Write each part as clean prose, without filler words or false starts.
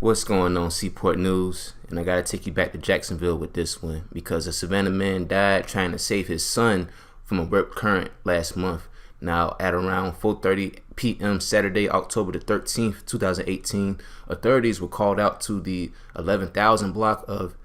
What's going on, Seaport News? And I gotta take you back to Jacksonville with this one because a Savannah man died trying to save his son from a rip current last month. Now, at around 4:30 p.m. Saturday, October the 13th, 2018, authorities were called out to the 11,000 block of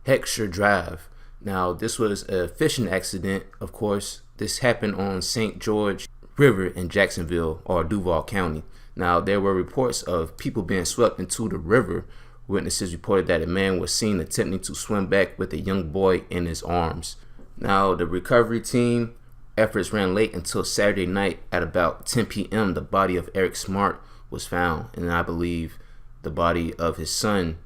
Heckscher Drive. Now, this was a fishing accident, of course. This happened on St. George River in Jacksonville, or Duval County. Now, there were reports of people being swept into the river. Witnesses reported that a man was seen attempting to swim back with a young boy in his arms. Now, the recovery team efforts ran late until Saturday night. At about 10 p.m., the body of Erik Smart was found, and I believe the body of his son,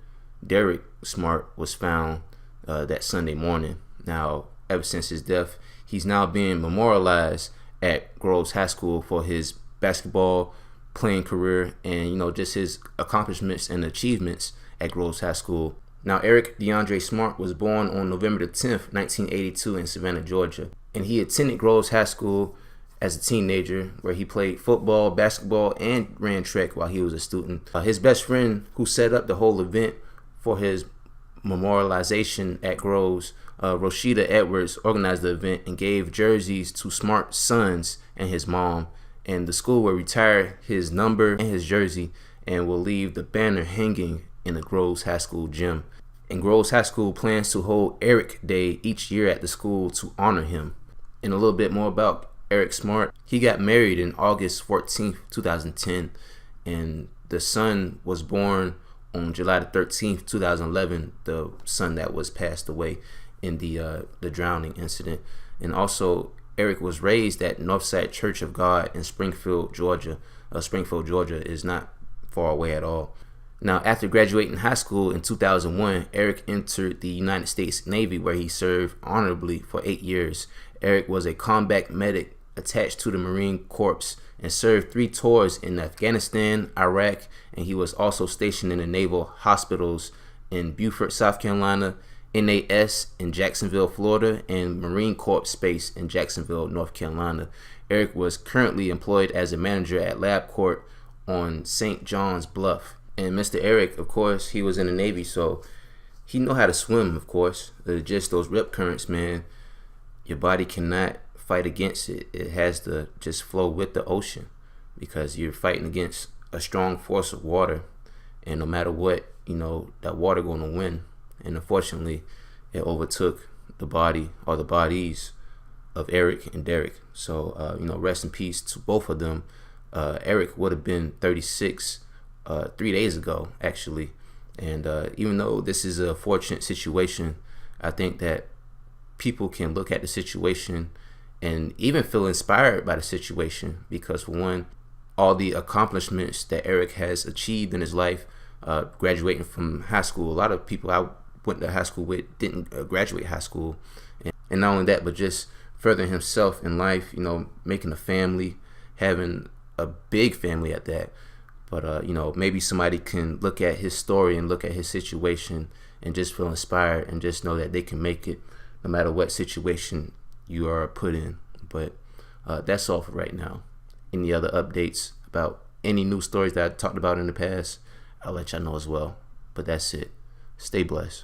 Derrick Smart, was found that Sunday morning. Now, ever since his death, he's now being memorialized at Groves High School for his basketball playing career and just his accomplishments and achievements at Groves High School. Now, Erik DeAndre Smart was born on November the 10th, 1982 in Savannah, Georgia, and he attended Groves High School as a teenager, where he played football, basketball, and ran track while he was a student. His best friend, who set up the whole event for his memorialization at Groves, Roshida Edwards, organized the event and gave jerseys to Smart's sons and his mom. And the school will retire his number and his jersey and will leave the banner hanging in the Groves High School gym. And Groves High School plans to hold Erik Day each year at the school to honor him. And a little bit more about Erik Smart. He got married in August 14th, 2010, and the son was born on July the 13th, 2011, the son that was passed away in the drowning incident. And also, Erik was raised at Northside Church of God in Springfield, Georgia. Springfield, Georgia is not far away at all. Now, after graduating high school in 2001, Erik entered the United States Navy, where he served honorably for 8 years. Erik was a combat medic attached to the Marine Corps and served 3 tours in Afghanistan, Iraq, and he was also stationed in the naval hospitals in Beaufort, South Carolina, NAS in Jacksonville, Florida, and Marine Corps Base in Jacksonville, North Carolina. Erik was currently employed as a manager at LabCorp on St. John's Bluff. And Mr. Erik, of course, he was in the Navy, so he know how to swim, of course. Just those rip currents, man, your body cannot fight against it. It has to just flow with the ocean because you're fighting against a strong force of water. And no matter what, that water going to win. And unfortunately, it overtook the body or the bodies of Erik and Derrick. So, rest in peace to both of them. Erik would have been 36 3 days ago, actually. And even though this is a fortunate situation, I think that people can look at the situation and even feel inspired by the situation because, for one, all the accomplishments that Erik has achieved in his life, graduating from high school. A lot of people I went to high school with didn't graduate high school, and not only that, but just furthering himself in life, making a family, having a big family at that. But maybe somebody can look at his story and look at his situation and just feel inspired and just know that they can make it no matter what situation you are put in. But that's all for right now. Any other updates about any news stories that I talked about in the past, I'll let y'all know as well. But that's it. Stay blessed.